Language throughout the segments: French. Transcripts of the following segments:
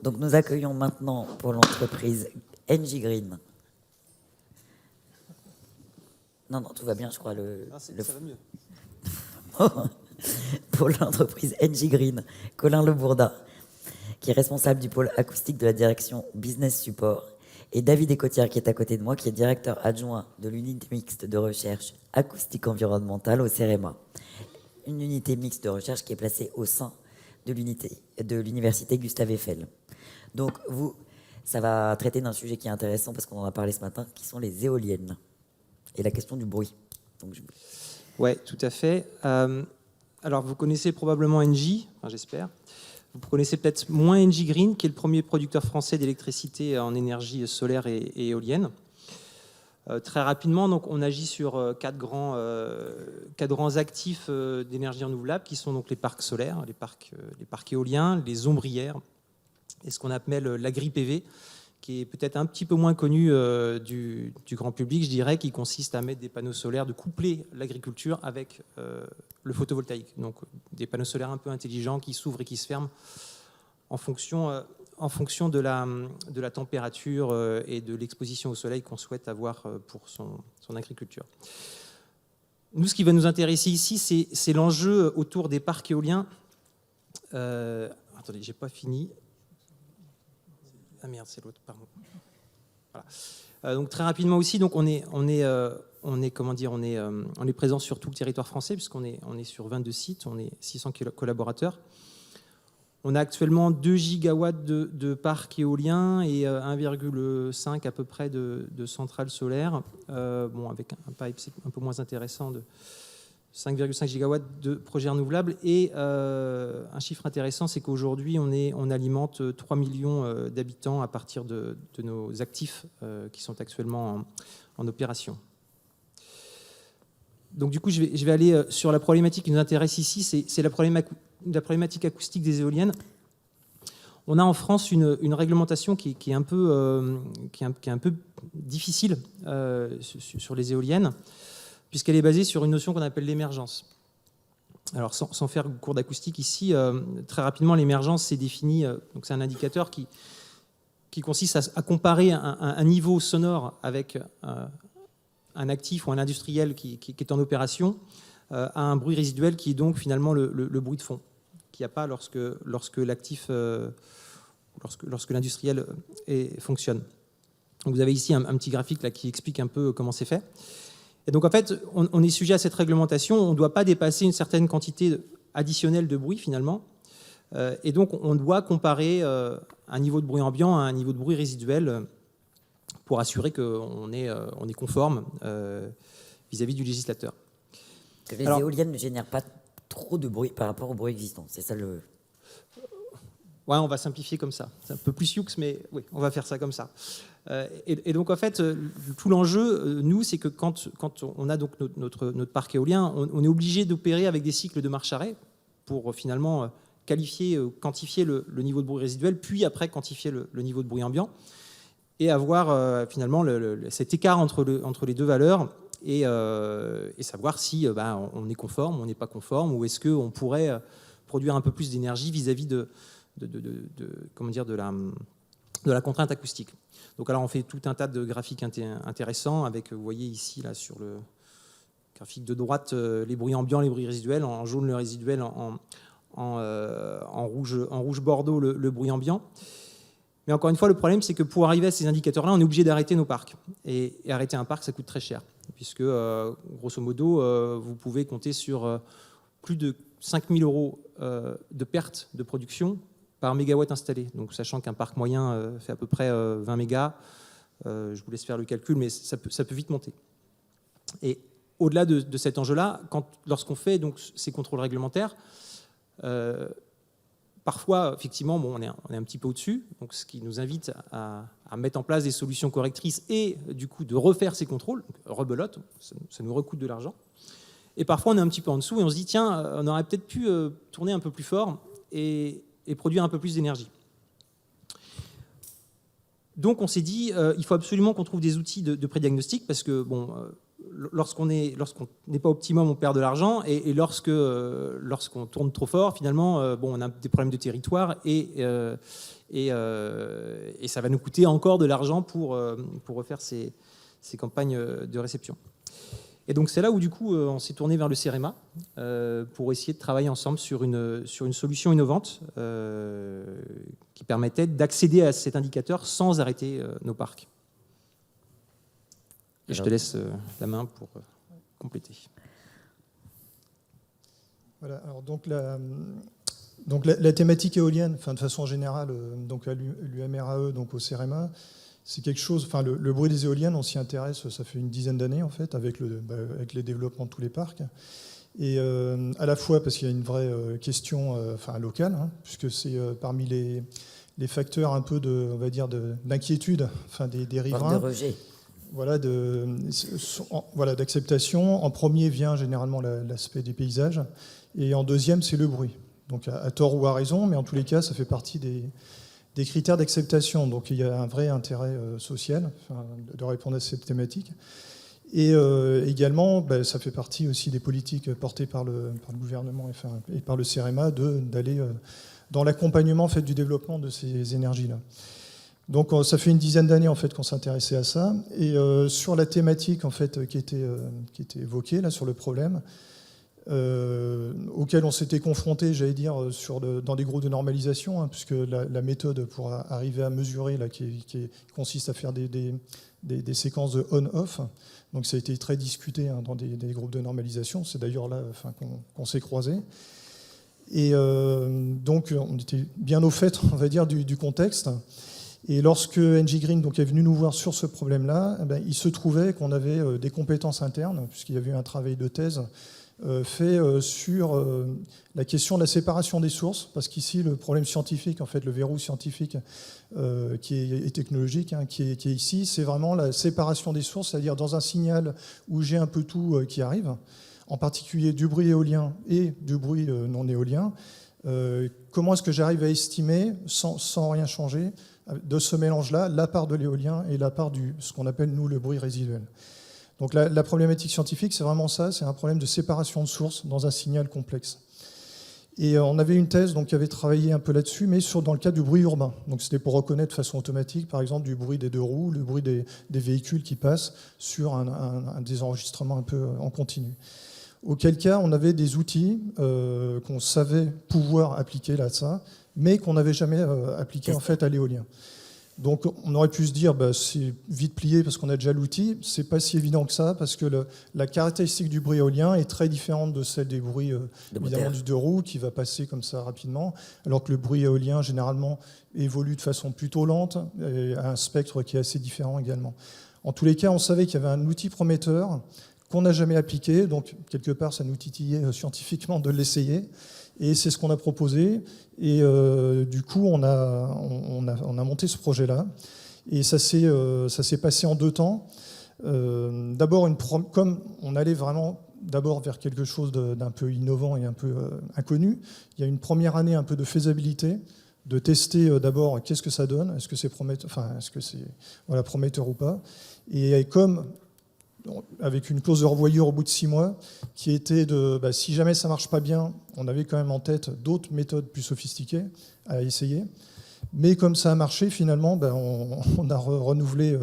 Donc nous accueillons maintenant pour l'entreprise NJ Green. Non, tout va bien, je crois. Ça va mieux. Pour l'entreprise NJ Green, Colin Lebourda, qui est responsable du pôle acoustique de la direction Business Support, et David Écotière, qui est à côté de moi, qui est directeur adjoint de l'unité mixte de recherche acoustique environnementale au CEREMA. Une unité mixte de recherche qui est placée au sein de l'université Gustave Eiffel. Donc ça va traiter d'un sujet qui est intéressant parce qu'on en a parlé ce matin, qui sont les éoliennes et la question du bruit. Oui, tout à fait. Alors, vous connaissez probablement Engie, j'espère. Vous connaissez peut-être moins Engie Green, qui est le premier producteur français d'électricité en énergie solaire et éolienne. Très rapidement, donc, on agit sur quatre grands actifs d'énergie renouvelable, qui sont donc les parcs solaires, les parcs éoliens, les ombrières, et ce qu'on appelle l'agri-PV, qui est peut-être un petit peu moins connu du grand public, je dirais, qui consiste à mettre des panneaux solaires, de coupler l'agriculture avec le photovoltaïque. Donc des panneaux solaires un peu intelligents qui s'ouvrent et qui se ferment en fonction de la température et de l'exposition au soleil qu'on souhaite avoir pour son agriculture. Nous, ce qui va nous intéresser ici, c'est l'enjeu autour des parcs éoliens. Attendez, j'ai pas fini. Ah merde, c'est l'autre, pardon. Voilà. Donc très rapidement aussi, donc on est présent sur tout le territoire français puisqu'on est sur 22 sites, on est 600 collaborateurs. On a actuellement 2 gigawatts de parcs éoliens et 1,5 à peu près de centrales solaires, avec un pipe un peu moins intéressant de 5,5 gigawatts de projets renouvelables. Et un chiffre intéressant, c'est qu'aujourd'hui, on alimente 3 millions d'habitants à partir de nos actifs qui sont actuellement en opération. Donc du coup, je vais aller sur la problématique qui nous intéresse ici, c'est la problématique acoustique des éoliennes. On a en France une réglementation qui est un peu difficile sur les éoliennes, puisqu'elle est basée sur une notion qu'on appelle l'émergence. Alors, sans faire cours d'acoustique ici, très rapidement, l'émergence, c'est défini, donc c'est un indicateur qui consiste à comparer un niveau sonore avec un actif ou un industriel qui est en opération à un bruit résiduel qui est donc finalement le bruit de fond, qu'il n'y a pas lorsque l'industriel fonctionne. Donc vous avez ici un petit graphique là, qui explique un peu comment c'est fait. Et donc en fait, on est sujet à cette réglementation, on ne doit pas dépasser une certaine quantité additionnelle de bruit finalement, et donc on doit comparer un niveau de bruit ambiant à un niveau de bruit résiduel pour assurer qu'on est conforme vis-à-vis du législateur. Que les éoliennes ne génèrent pas trop de bruit par rapport au bruit existant, c'est ça le... Ouais, on va simplifier comme ça. C'est un peu plus sioux, mais oui, on va faire ça comme ça. Et donc, en fait, tout l'enjeu, nous, c'est que quand on a donc notre parc éolien, on est obligé d'opérer avec des cycles de marche-arrêt pour finalement quantifier le niveau de bruit résiduel, puis après quantifier le niveau de bruit ambiant, et avoir finalement cet écart entre les deux valeurs et savoir si on est conforme, on n'est pas conforme, ou est-ce qu'on pourrait produire un peu plus d'énergie vis-à-vis de la contrainte acoustique. Donc alors on fait tout un tas de graphiques intéressants avec, vous voyez ici là sur le graphique de droite, les bruits ambiants, les bruits résiduels, en jaune le résiduel, en rouge bordeaux le bruit ambiant. Mais encore une fois, le problème c'est que pour arriver à ces indicateurs-là, on est obligé d'arrêter nos parcs. Et arrêter un parc, ça coûte très cher, puisque grosso modo, vous pouvez compter sur plus de 5 000 € de perte de production par mégawatt installé. Donc, sachant qu'un parc moyen fait à peu près 20 mégas, je vous laisse faire le calcul, mais ça peut vite monter. Et au-delà de cet enjeu-là, lorsqu'on fait donc, ces contrôles réglementaires, parfois, effectivement, on est un petit peu au-dessus, donc ce qui nous invite à mettre en place des solutions correctrices et du coup de refaire ces contrôles, donc, rebelote, ça nous recoûte de l'argent. Et parfois, on est un petit peu en dessous et on se dit, tiens, on aurait peut-être pu tourner un peu plus fort et produire un peu plus d'énergie. Donc, on s'est dit, il faut absolument qu'on trouve des outils de prédiagnostic parce que lorsqu'on n'est pas optimum, on perd de l'argent, et lorsqu'on tourne trop fort, finalement, on a des problèmes de territoire, et ça va nous coûter encore de l'argent pour refaire ces campagnes de réception. Et donc c'est là où du coup on s'est tourné vers le CEREMA pour essayer de travailler ensemble sur une solution innovante qui permettait d'accéder à cet indicateur sans arrêter nos parcs. Et je te laisse la main pour compléter. Voilà, alors donc la thématique éolienne, enfin, de façon générale, donc à l'UMRAE, donc au CEREMA, c'est quelque chose. Enfin, le bruit des éoliennes, on s'y intéresse, ça fait une dizaine d'années en fait, avec les développements de tous les parcs. Et à la fois parce qu'il y a une vraie question locale, hein, puisque c'est parmi les facteurs un peu on va dire d'inquiétude, des riverains. De rejet. Voilà, d'acceptation. En premier vient généralement l'aspect des paysages, et en deuxième, c'est le bruit. Donc à tort ou à raison, mais en tous les cas, ça fait partie des critères d'acceptation. Donc il y a un vrai intérêt social de répondre à cette thématique. Et également, ça fait partie aussi des politiques portées par le gouvernement et par le CEREMA d'aller dans l'accompagnement en fait, du développement de ces énergies-là. Donc ça fait une dizaine d'années en fait, qu'on s'intéressait à ça. Et sur la thématique en fait, qui était évoquée là, sur le problème, auquel on s'était confronté, j'allais dire, dans des groupes de normalisation, hein, puisque la méthode pour arriver à mesurer, là, qui consiste à faire des séquences de on-off, donc ça a été très discuté hein, dans des groupes de normalisation, c'est d'ailleurs là qu'on s'est croisés. Et donc on était bien au fait, on va dire, du contexte. Et lorsque NJ Green donc, est venu nous voir sur ce problème-là, il se trouvait qu'on avait des compétences internes, puisqu'il y avait eu un travail de thèse fait sur la question de la séparation des sources, parce qu'ici, le problème scientifique, en fait, le verrou scientifique et technologique qui est ici, c'est vraiment la séparation des sources, c'est-à-dire dans un signal où j'ai un peu tout qui arrive, en particulier du bruit éolien et du bruit non éolien, comment est-ce que j'arrive à estimer, sans rien changer, de ce mélange-là, la part de l'éolien et la part ce qu'on appelle, nous, le bruit résiduel. Donc la problématique scientifique, c'est vraiment ça, c'est un problème de séparation de sources dans un signal complexe. Et on avait une thèse donc, qui avait travaillé un peu là-dessus, mais dans le cadre du bruit urbain. Donc c'était pour reconnaître de façon automatique, par exemple, du bruit des deux roues, le bruit des véhicules qui passent sur des enregistrements un peu en continu. Auquel cas, on avait des outils qu'on savait pouvoir appliquer là, ça, mais qu'on n'avait jamais appliqué en fait à l'éolien. Donc on aurait pu se dire c'est vite plié parce qu'on a déjà l'outil. C'est pas si évident que ça parce que la caractéristique du bruit éolien est très différente de celle des bruits évidemment du deux roues qui va passer comme ça rapidement, alors que le bruit éolien généralement évolue de façon plutôt lente et a un spectre qui est assez différent également. En tous les cas, on savait qu'il y avait un outil prometteur qu'on n'a jamais appliqué, donc quelque part ça nous titillait scientifiquement de l'essayer. Et c'est ce qu'on a proposé. Et du coup, on a monté ce projet-là. Et ça s'est passé en 2 temps. D'abord, comme on allait vraiment d'abord vers quelque chose d'un peu innovant et un peu inconnu, il y a une première année un peu de faisabilité, de tester d'abord qu'est-ce que ça donne, est-ce que c'est prometteur ou pas. Et comme avec une clause de revoyure au bout de 6 mois, qui était si jamais ça ne marche pas bien, on avait quand même en tête d'autres méthodes plus sophistiquées à essayer. Mais comme ça a marché, finalement, on a renouvelé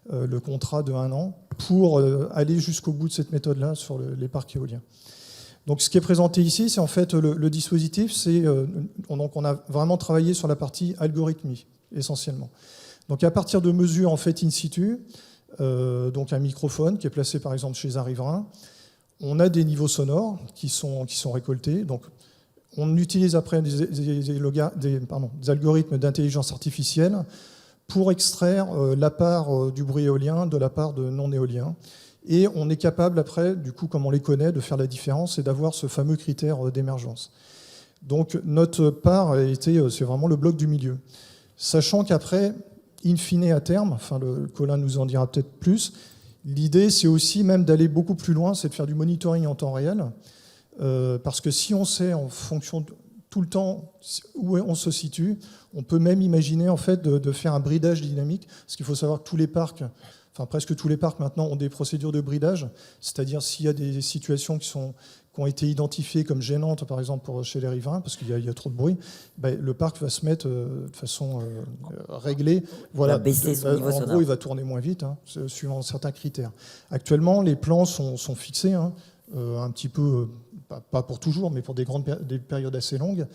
le contrat de 1 an pour aller jusqu'au bout de cette méthode-là sur les parcs éoliens. Donc ce qui est présenté ici, c'est en fait le dispositif, donc on a vraiment travaillé sur la partie algorithmie, essentiellement. Donc à partir de mesures en fait in situ, donc un microphone qui est placé par exemple chez un riverain. On a des niveaux sonores qui sont récoltés. Donc on utilise après des algorithmes d'intelligence artificielle pour extraire la part du bruit éolien de la part de non éolien. Et on est capable après, du coup, comme on les connaît, de faire la différence et d'avoir ce fameux critère d'émergence. Donc notre part c'est vraiment le bloc du milieu. Sachant qu'après, in fine à terme, Colin nous en dira peut-être plus, l'idée c'est aussi même d'aller beaucoup plus loin, c'est de faire du monitoring en temps réel, parce que si on sait en fonction de tout le temps où on se situe, on peut même imaginer en fait de faire un bridage dynamique, parce qu'il faut savoir que tous les parcs enfin presque tous les parcs maintenant ont des procédures de bridage, c'est-à-dire s'il y a des situations qui ont été identifiées comme gênantes, par exemple chez les riverains, parce qu'il y a trop de bruit, le parc va se mettre de façon réglée. Voilà, baisser son niveau en sonore. gros, il va tourner moins vite, suivant certains critères. Actuellement, les plans sont fixés, un petit peu, pas pour toujours, mais pour des périodes assez longues.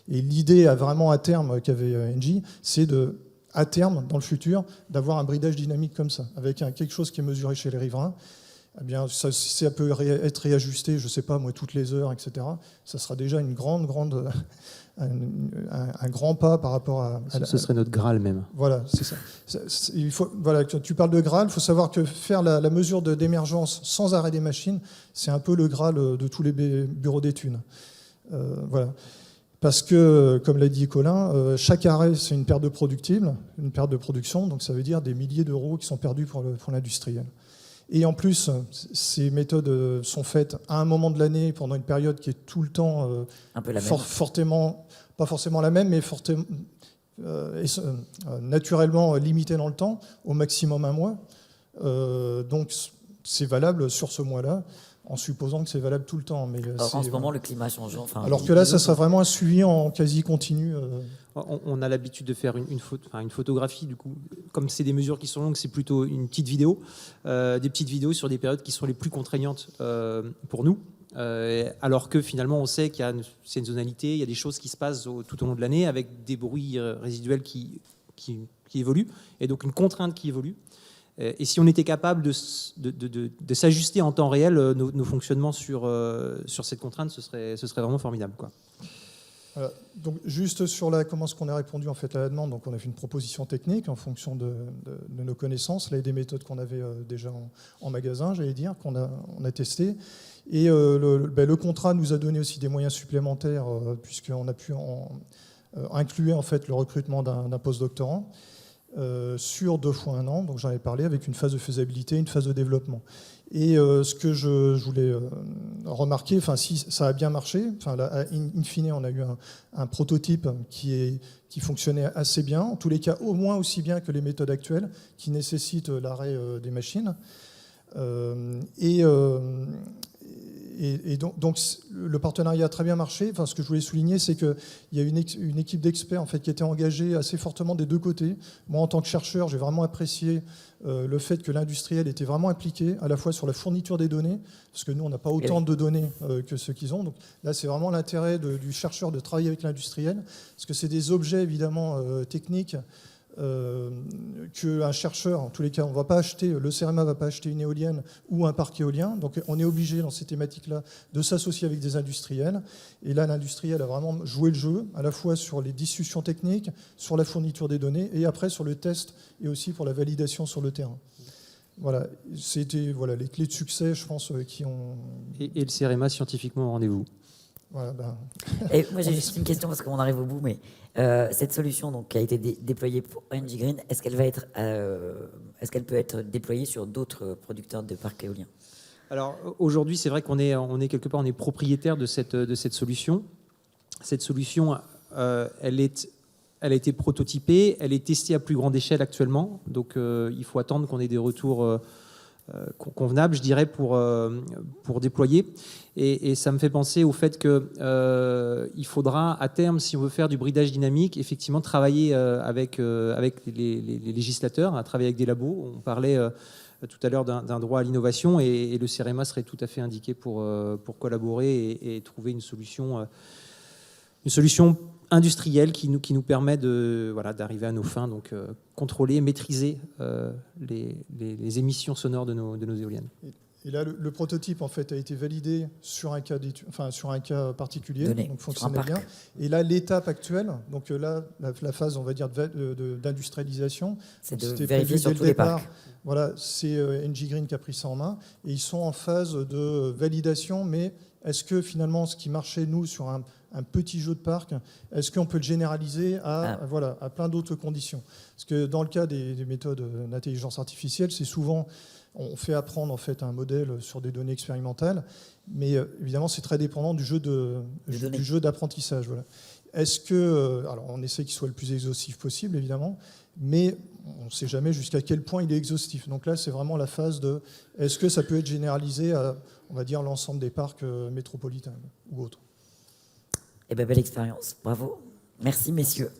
Et l'idée, vraiment à terme, qu'avait Engie, c'est à terme, dans le futur, d'avoir un bridage dynamique comme ça, avec quelque chose qui est mesuré chez les riverains. Eh bien, ça peut être réajusté, je ne sais pas, moi, toutes les heures, etc. Ça sera déjà un grand pas par rapport à... Ce serait notre Graal même. Voilà, c'est ça. Voilà, tu parles de Graal, il faut savoir que faire la mesure d'émergence sans arrêt des machines, c'est un peu le Graal de tous les bureaux d'études. Voilà. Parce que, comme l'a dit Colin, chaque arrêt, c'est une perte de production, donc ça veut dire des milliers d'euros qui sont perdus pour l'industriel. Et en plus, ces méthodes sont faites à un moment de l'année, pendant une période qui est tout le temps un peu la même. pas forcément la même, mais naturellement limitée dans le temps, au maximum un mois. Donc c'est valable sur ce mois-là, en supposant que c'est valable tout le temps. Mais alors, en ce moment, le climat change. Alors que là, ça sera vraiment un suivi en quasi continu. On a l'habitude de faire une photographie, du coup. Comme c'est des mesures qui sont longues, c'est plutôt une petite vidéo. Des petites vidéos sur des périodes qui sont les plus contraignantes pour nous. Alors que finalement, on sait qu'il y a une saisonnalité, il y a des choses qui se passent tout au long de l'année avec des bruits résiduels qui évoluent, et donc une contrainte qui évolue. Et si on était capable de s'ajuster en temps réel, nos fonctionnements sur cette contrainte, ce serait vraiment formidable, quoi. Voilà. Donc juste sur comment est-ce qu'on a répondu en fait à la demande, donc on a fait une proposition technique en fonction de nos connaissances, là, et des méthodes qu'on avait déjà en magasin, j'allais dire, qu'on a testé. Et le contrat nous a donné aussi des moyens supplémentaires puisqu'on a pu inclure en fait le recrutement d'un postdoctorant sur 2 fois 1 an, donc j'en ai parlé, avec une phase de faisabilité, une phase de développement. Et ce que je voulais remarquer, si ça a bien marché, in fine, on a eu un prototype qui fonctionnait assez bien, en tous les cas au moins aussi bien que les méthodes actuelles, qui nécessitent l'arrêt des machines. Et donc le partenariat a très bien marché. Ce que je voulais souligner, c'est qu'il y a une équipe d'experts en fait, qui était engagée assez fortement des 2 côtés. Moi, en tant que chercheur, j'ai vraiment apprécié le fait que l'industriel était vraiment impliqué, à la fois sur la fourniture des données, parce que nous, on n'a pas autant de données que ceux qu'ils ont. Donc là, c'est vraiment l'intérêt du chercheur de travailler avec l'industriel, parce que c'est des objets, évidemment, techniques, qu'un chercheur, en tous les cas, le CEREMA ne va pas acheter une éolienne ou un parc éolien, donc on est obligé dans ces thématiques-là de s'associer avec des industriels, et là l'industriel a vraiment joué le jeu, à la fois sur les discussions techniques, sur la fourniture des données, et après sur le test, et aussi pour la validation sur le terrain. Voilà, c'était les clés de succès, je pense, qui ont... Et le CEREMA scientifiquement au rendez-vous. Voilà, Et moi j'ai juste une question parce qu'on arrive au bout, mais cette solution donc, qui a été déployée pour Engie Green, est-ce qu'elle peut être déployée sur d'autres producteurs de parcs éoliens? Alors aujourd'hui, c'est vrai qu'on est quelque part, on est propriétaire de cette solution. Cette solution, elle a été prototypée, elle est testée à plus grande échelle actuellement, donc il faut attendre qu'on ait des retours convenables, je dirais, pour déployer. Et ça me fait penser au fait qu'il faudra, à terme, si on veut faire du bridage dynamique, effectivement travailler avec les législateurs, travailler avec des labos. On parlait tout à l'heure d'un droit à l'innovation, et le CEREMA serait tout à fait indiqué pour collaborer et trouver une solution industrielle qui nous permet d'arriver à nos fins, donc contrôler, maîtriser les émissions sonores de nos éoliennes. Et là, le prototype en fait a été validé sur un cas particulier, donc fonctionnait bien. Et là, l'étape actuelle, donc là, la phase, on va dire, d'industrialisation, c'est de vérifier sur tous les parcs. Voilà, c'est Engie Green qui a pris ça en main, et ils sont en phase de validation. Mais est-ce que finalement, ce qui marchait nous sur un petit jeu de parc, est-ce qu'on peut le généraliser à plein d'autres conditions? Parce que dans le cas des méthodes d'intelligence artificielle, c'est souvent on fait apprendre en fait un modèle sur des données expérimentales, mais évidemment c'est très dépendant du jeu d'apprentissage. Voilà. est-ce que, alors on essaie qu'il soit le plus exhaustif possible, évidemment, mais on ne sait jamais jusqu'à quel point il est exhaustif. Donc là, c'est vraiment la phase de, est-ce que ça peut être généralisé à, on va dire, l'ensemble des parcs métropolitains ou autres. Eh bien, belle expérience. Bravo. Merci, messieurs.